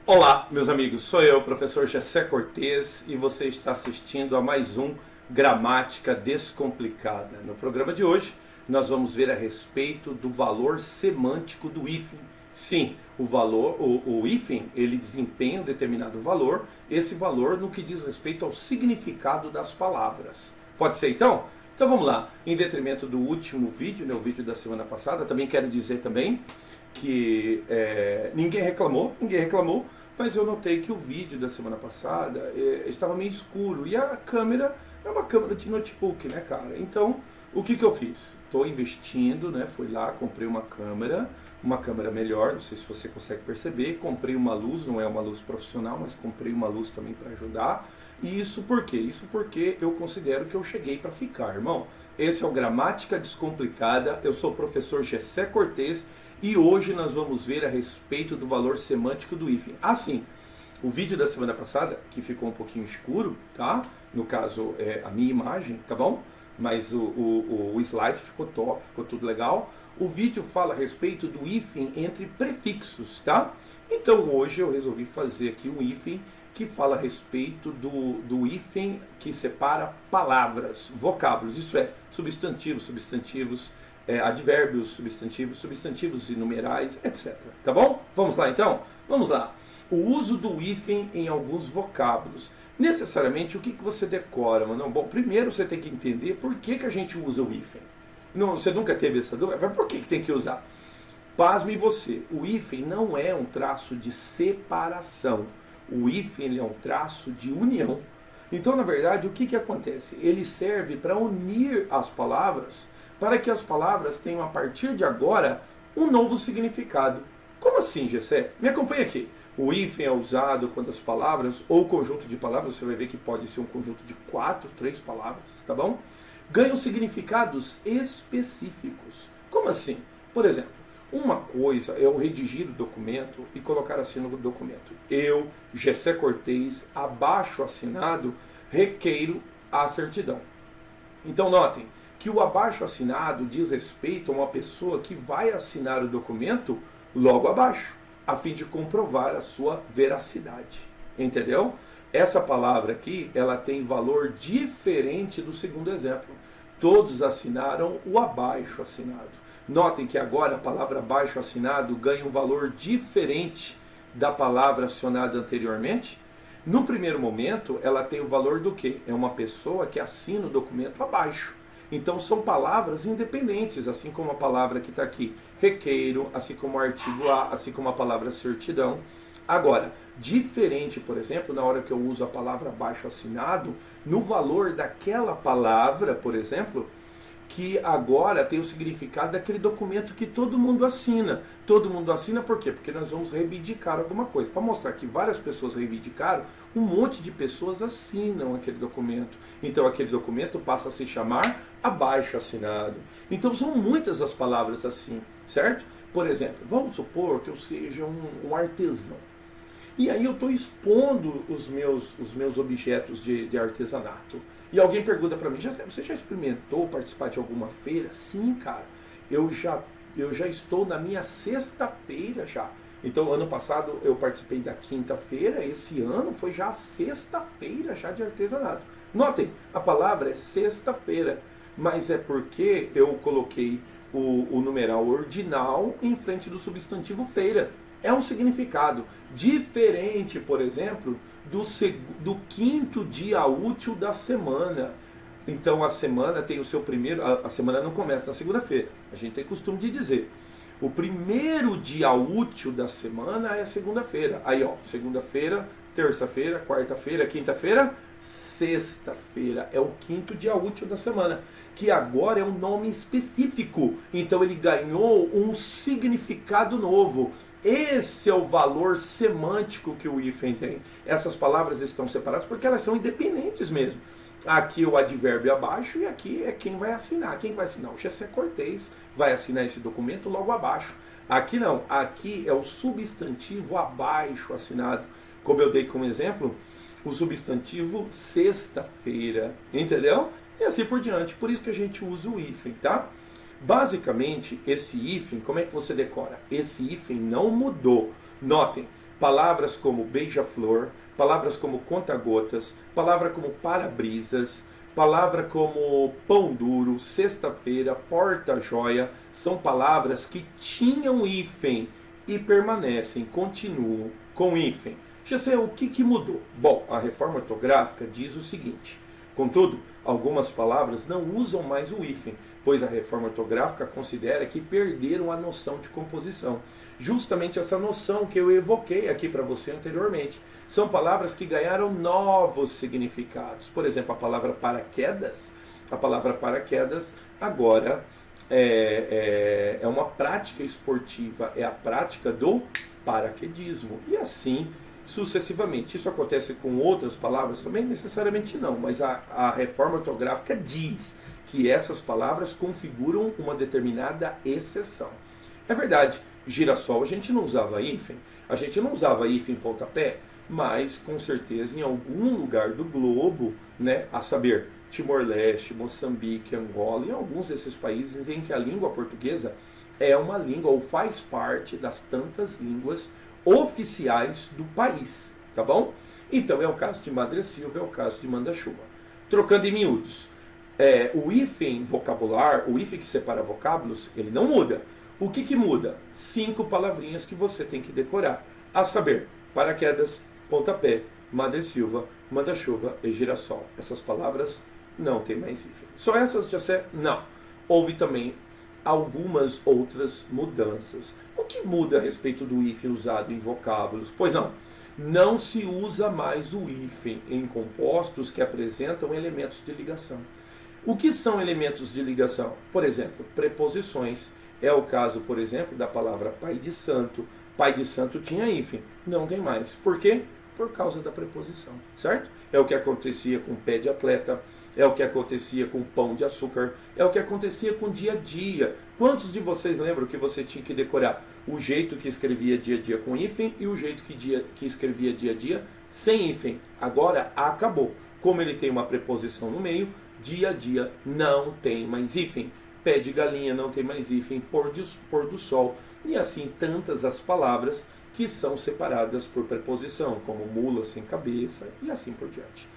Olá, meus amigos, sou eu, professor Gessé Cortez, e você está assistindo a mais um Gramática Descomplicada. No programa de hoje, nós vamos ver a respeito do valor semântico do hífen. Sim, o hífen, ele desempenha um determinado valor, esse valor no que diz respeito ao significado das palavras. Pode ser então? Então vamos lá. Em detrimento do último vídeo, o vídeo da semana passada, também quero dizer também que ninguém reclamou, mas eu notei que o vídeo da semana passada estava meio escuro e a câmera é uma câmera de notebook, né, cara? Então, o que eu fiz? Estou investindo, né? Fui lá, comprei uma câmera melhor, não sei se você consegue perceber, comprei uma luz, não é uma luz profissional, mas comprei uma luz também para ajudar. E isso por quê? Isso porque eu considero que eu cheguei para ficar, irmão. Esse é o Gramática Descomplicada, eu sou o professor Gessé Cortez, e hoje nós vamos ver a respeito do valor semântico do hífen. Assim, o vídeo da semana passada, que ficou um pouquinho escuro, tá? No caso, a minha imagem, tá bom? Mas o slide ficou top, ficou tudo legal. O vídeo fala a respeito do hífen entre prefixos, tá? Então hoje eu resolvi fazer aqui um hífen que fala a respeito do hífen que separa palavras, vocábulos, isso é, substantivos, advérbios, substantivos e numerais, etc. Tá bom? Vamos lá então? Vamos lá. O uso do hífen em alguns vocábulos. Necessariamente, o que você decora, mano? Bom, primeiro você tem que entender por que a gente usa o hífen. Não, você nunca teve essa dúvida? Mas por que tem que usar? Pasme você, o hífen não é um traço de separação. O hífen ele é um traço de união. Então, na verdade, o que acontece? Ele serve para unir as palavras, para que as palavras tenham, a partir de agora, um novo significado. Como assim, Gessé? Me acompanha aqui. O hífen é usado quando as palavras, ou conjunto de palavras, você vai ver que pode ser um conjunto de 4, 3 palavras, tá bom? Ganham significados específicos. Como assim? Por exemplo, uma coisa é eu redigir o documento e colocar assim no documento. Eu, Gessé Cortez, abaixo assinado, requeiro a certidão. Então notem que o abaixo assinado diz respeito a uma pessoa que vai assinar o documento logo abaixo, a fim de comprovar a sua veracidade. Entendeu? Essa palavra aqui, ela tem valor diferente do segundo exemplo. Todos assinaram o abaixo assinado. Notem que agora a palavra abaixo assinado ganha um valor diferente da palavra acionada anteriormente. No primeiro momento, ela tem o valor do quê? É uma pessoa que assina o documento abaixo. Então são palavras independentes, assim como a palavra que está aqui, requeiro, assim como o artigo a, assim como a palavra certidão. Agora, diferente, por exemplo, na hora que eu uso a palavra abaixo assinado, no valor daquela palavra, por exemplo, que agora tem o significado daquele documento que todo mundo assina. Todo mundo assina por quê? Porque nós vamos reivindicar alguma coisa. Para mostrar que várias pessoas reivindicaram, um monte de pessoas assinam aquele documento. Então aquele documento passa a se chamar abaixo assinado. Então são muitas as palavras assim, certo? Por exemplo, vamos supor que eu seja um artesão. E aí eu estou expondo os meus objetos de artesanato. E alguém pergunta para mim, você já experimentou participar de alguma feira? Sim, cara. Eu já estou na minha sexta-feira já. Então, ano passado eu participei da quinta-feira, esse ano foi já a sexta-feira já de artesanato. Notem, a palavra é sexta-feira, mas é porque eu coloquei o numeral ordinal em frente do substantivo feira. É um significado diferente, por exemplo, do quinto dia útil da semana. Então a semana tem o seu primeiro... A semana não começa na segunda-feira. A gente tem costume de dizer. O primeiro dia útil da semana é segunda-feira. Aí, ó, segunda-feira, terça-feira, quarta-feira, quinta-feira, sexta-feira. É o quinto dia útil da semana, que agora é um nome específico. Então ele ganhou um significado novo. Esse é o valor semântico que o hífen tem. Essas palavras estão separadas porque elas são independentes mesmo. Aqui o advérbio abaixo e aqui é quem vai assinar. Quem vai assinar? O Gessé Cortez vai assinar esse documento logo abaixo. Aqui não. Aqui é o substantivo abaixo assinado. Como eu dei como exemplo, o substantivo sexta-feira. Entendeu? E assim por diante. Por isso que a gente usa o hífen, tá? Basicamente, esse hífen, como é que você decora? Esse hífen não mudou. Notem, palavras como beija-flor, palavras como conta-gotas, palavra como para-brisas, palavra como pão duro, sexta-feira, porta-joia, são palavras que tinham hífen e permanecem, continuam com hífen. Já sei o que mudou. Bom, a reforma ortográfica diz o seguinte: contudo, algumas palavras não usam mais o hífen, pois a reforma ortográfica considera que perderam a noção de composição. Justamente essa noção que eu evoquei aqui para você anteriormente. São palavras que ganharam novos significados. Por exemplo, a palavra paraquedas. A palavra paraquedas agora é uma prática esportiva, é a prática do paraquedismo. E assim sucessivamente. Isso acontece com outras palavras também? Necessariamente não, mas a reforma ortográfica diz que essas palavras configuram uma determinada exceção. É verdade, girassol a gente não usava hífen, a gente não usava hífen em pontapé, mas com certeza em algum lugar do globo, né, a saber, Timor-Leste, Moçambique, Angola, em alguns desses países em que a língua portuguesa é uma língua ou faz parte das tantas línguas oficiais do país, tá bom? Então é o caso de Madre Silva, é o caso de Manda-Chuva. Trocando em miúdos, o hífen vocabular, o hífen que separa vocábulos, ele não muda. O que muda? 5 palavrinhas que você tem que decorar, a saber, paraquedas, pontapé, Madre Silva, Manda-Chuva e girassol. Essas palavras não tem mais hífen. Só essas, Jacé? Não. Houve também algumas outras mudanças. O que muda a respeito do hífen usado em vocábulos? Pois não se usa mais o hífen em compostos que apresentam elementos de ligação. O que são elementos de ligação? Por exemplo, preposições. É o caso, por exemplo, da palavra pai de santo. Pai de santo tinha hífen, não tem mais. Por quê? Por causa da preposição, certo? É o que acontecia com pé de atleta, é o que acontecia com pão de açúcar, é o que acontecia com dia a dia. Quantos de vocês lembram que você tinha que decorar o jeito que escrevia dia a dia com hífen e o jeito que escrevia dia a dia sem hífen? Agora acabou. Como ele tem uma preposição no meio, dia a dia não tem mais hífen. Pé de galinha não tem mais hífen, pôr do sol. E assim tantas as palavras que são separadas por preposição, como mula sem cabeça e assim por diante.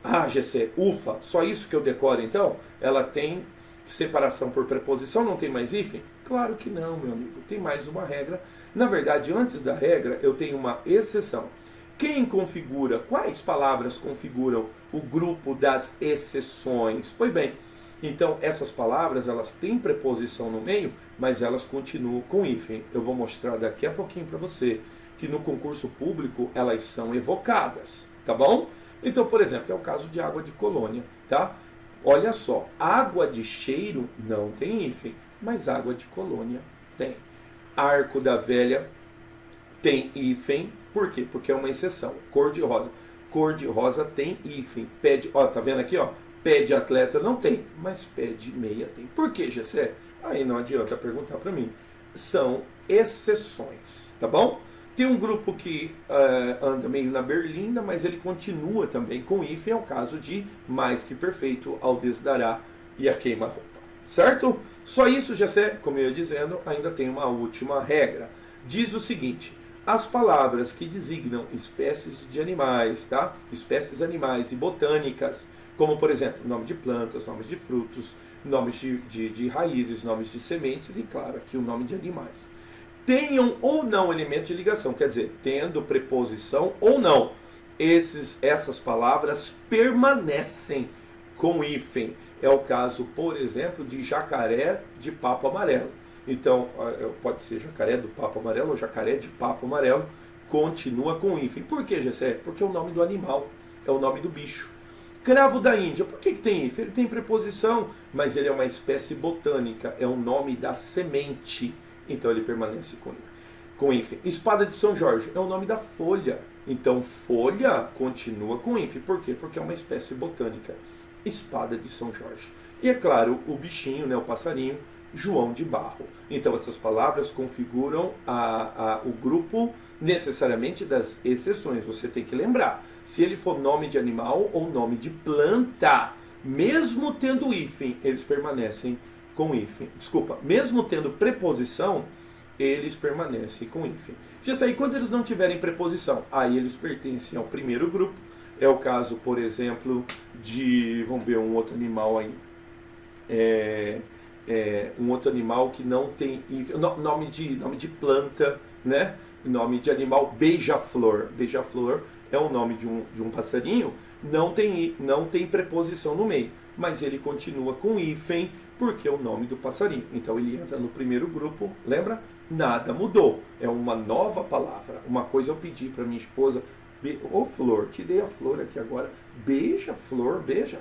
Ah, GC, ufa, só isso que eu decoro então? Ela tem separação por preposição, não tem mais hífen? Claro que não, meu amigo, tem mais uma regra. Na verdade, antes da regra, eu tenho uma exceção. Quais palavras configuram o grupo das exceções? Pois bem, então essas palavras, elas têm preposição no meio, mas elas continuam com hífen. Eu vou mostrar daqui a pouquinho para você que no concurso público elas são evocadas, tá bom? Então, por exemplo, é o caso de água de colônia, tá? Olha só, água de cheiro não tem hífen, mas água de colônia tem. Arco da Velha tem hífen, por quê? Porque é uma exceção. Cor de rosa. Cor de rosa tem hífen. Tá vendo aqui, ó? Pé de atleta não tem, mas pé de meia tem. Por quê, Gessé? Aí não adianta perguntar para mim. São exceções, tá bom? Tem um grupo que anda meio na berlinda, mas ele continua também com hífen, é o caso de mais que perfeito, ao desdará e a queima-roupa. Certo? Só isso, Gessé, como eu ia dizendo, ainda tem uma última regra. Diz o seguinte: as palavras que designam espécies de animais, tá? Espécies animais e botânicas, como, por exemplo, nome de plantas, nomes de frutos, nomes de raízes, nomes de sementes e, claro, aqui o nome de animais. Tenham ou não elemento de ligação, quer dizer, tendo preposição ou não, essas palavras permanecem com hífen. É o caso, por exemplo, de jacaré de papo amarelo. Então, pode ser jacaré do papo amarelo ou jacaré de papo amarelo, continua com hífen. Por que, Gessé? Porque é o nome do animal, é o nome do bicho. Cravo da Índia, por que tem hífen? Ele tem preposição, mas ele é uma espécie botânica, é o nome da semente, então ele permanece com hífen. Espada de São Jorge é o nome da folha, então folha continua com hífen. Por quê? Porque é uma espécie botânica. Espada de São Jorge. E é claro, o bichinho, né, o passarinho, João de Barro. Então essas palavras configuram o grupo necessariamente das exceções. Você tem que lembrar, se ele for nome de animal ou nome de planta, mesmo tendo hífen, eles permanecem com hífen. Desculpa, mesmo tendo preposição, eles permanecem com hífen. Já aí quando eles não tiverem preposição, aí eles pertencem ao primeiro grupo. É o caso, por exemplo, de, vamos ver um outro animal aí, um outro animal que não tem nome de planta, né? Nome de animal, beija-flor. Beija-flor é o nome de um passarinho, não tem preposição no meio, mas ele continua com hífen porque é o nome do passarinho. Então ele entra no primeiro grupo, lembra? Nada mudou, é uma nova palavra. Uma coisa eu pedi para minha esposa, ô flor, te dei a flor aqui agora, beija-flor, beija.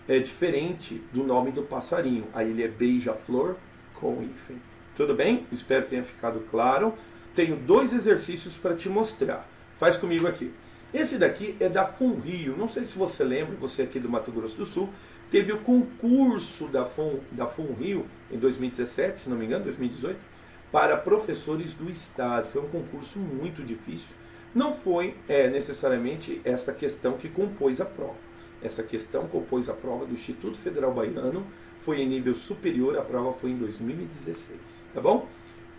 É diferente do nome do passarinho. Aí ele é beija-flor com hífen. Tudo bem? Espero que tenha ficado claro. Tenho 2 exercícios para te mostrar. Faz comigo aqui. Esse daqui é da FUNRIO. Não sei se você lembra, você aqui do Mato Grosso do Sul, teve o concurso da FUNRIO em 2017, se não me engano, 2018, para professores do estado. Foi um concurso muito difícil. Não foi necessariamente esta questão que compôs a prova. Essa questão compôs a prova do Instituto Federal Baiano, foi em nível superior, a prova foi em 2016, tá bom?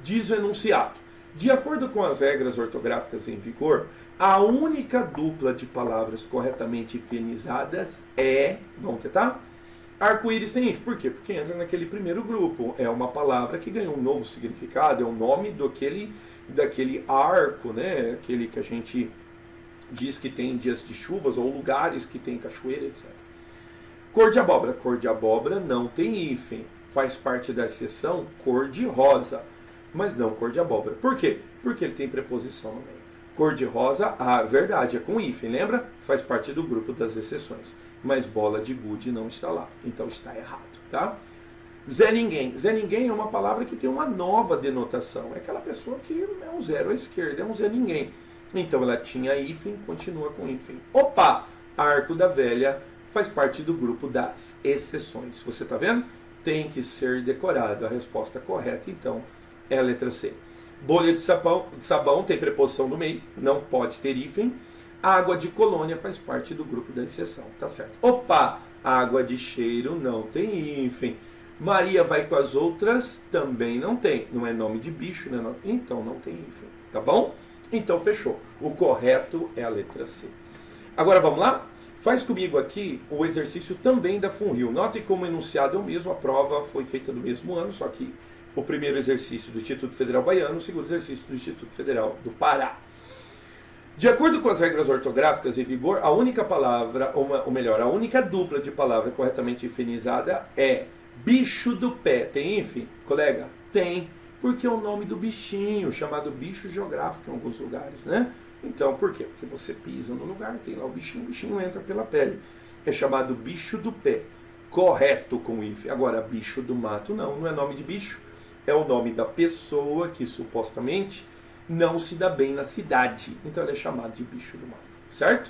Diz o enunciado. De acordo com as regras ortográficas em vigor, a única dupla de palavras corretamente hifenizadas é, vamos tentar? Arco-íris tem hífen. Por quê? Porque entra naquele primeiro grupo. É uma palavra que ganhou um novo significado, é o nome daquele arco, né? Aquele que a gente diz que tem dias de chuvas ou lugares que tem cachoeira, etc. Cor de abóbora. Cor de abóbora não tem hífen. Faz parte da exceção cor de rosa, mas não cor de abóbora. Por quê? Porque ele tem preposição no meio. Cor de rosa, verdade, é com hífen, lembra? Faz parte do grupo das exceções. Mas bola de gude não está lá. Então está errado, tá? Zé Ninguém. Zé Ninguém é uma palavra que tem uma nova denotação. É aquela pessoa que é um zero à esquerda, é um Zé Ninguém. Então ela tinha hífen, continua com hífen. Opa! Arco da Velha faz parte do grupo das exceções. Você está vendo? Tem que ser decorado. A resposta correta, então, é a letra C. Bolha de sabão tem preposição no meio, não pode ter hífen. Água de colônia faz parte do grupo da exceção, tá certo? Opa! Água de cheiro não tem hífen. Maria vai com as outras, também não tem. Não é nome de bicho, né? Então não tem hífen, tá bom? Então fechou. O correto é a letra C. Agora vamos lá? Faz comigo aqui o exercício também da FUNRIO. Note como o enunciado é o mesmo, a prova foi feita no mesmo ano, só que o primeiro exercício do Instituto Federal Baiano, o segundo exercício do Instituto Federal do Pará. De acordo com as regras ortográficas em vigor, a única palavra, ou melhor, a única dupla de palavra corretamente hifenizada é bicho do pé. Tem hífen, colega? Tem, porque é o nome do bichinho, chamado bicho geográfico em alguns lugares, né? Então, por quê? Porque você pisa no lugar, tem lá o bichinho entra pela pele. É chamado bicho do pé. Correto com hífen. Agora, bicho do mato não é nome de bicho. É o nome da pessoa que supostamente não se dá bem na cidade. Então ele é chamado de bicho do mato, certo?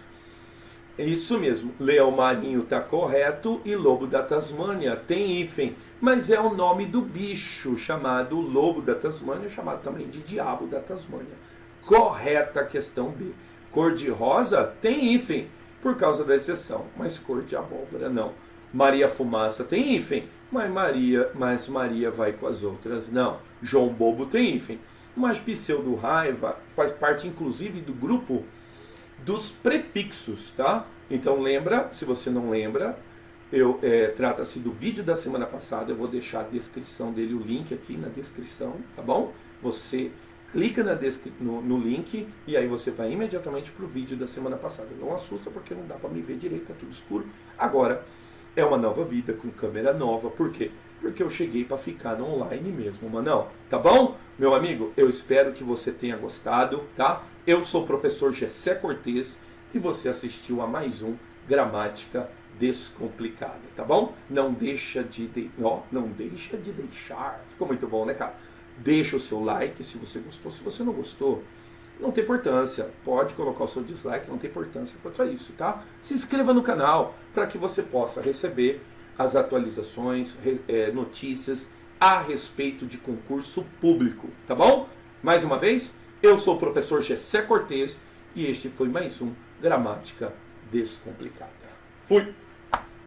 É isso mesmo. Leão marinho está correto e lobo da Tasmânia tem hífen. Mas é o nome do bicho chamado lobo da Tasmânia, chamado também de diabo da Tasmânia. Correta a questão B. Cor de rosa tem hífen, por causa da exceção, mas cor de abóbora não. Maria Fumaça tem hífen, mas Maria vai com as outras não. João Bobo tem hífen, mas Pseudo Raiva faz parte inclusive do grupo dos prefixos, tá? Então lembra, se você não lembra, trata-se do vídeo da semana passada, eu vou deixar a descrição dele, o link aqui na descrição, tá bom? Você clica no link e aí você vai imediatamente para o vídeo da semana passada. Não assusta porque não dá para me ver direito, tá tudo escuro. Agora é uma nova vida com câmera nova. Por quê? Porque eu cheguei para ficar no online mesmo, Manão. Tá bom? Meu amigo, eu espero que você tenha gostado, tá? Eu sou o professor Gessé Cortez e você assistiu a mais um Gramática Descomplicada, tá bom? Não deixa de deixar. Ficou muito bom, né, cara? Deixa o seu like se você gostou. Se você não gostou, não tem importância. Pode colocar o seu dislike, não tem importância quanto a isso, tá? Se inscreva no canal para que você possa receber as atualizações, notícias a respeito de concurso público, tá bom? Mais uma vez, eu sou o professor Gessé Cortez e este foi mais um Gramática Descomplicada. Fui!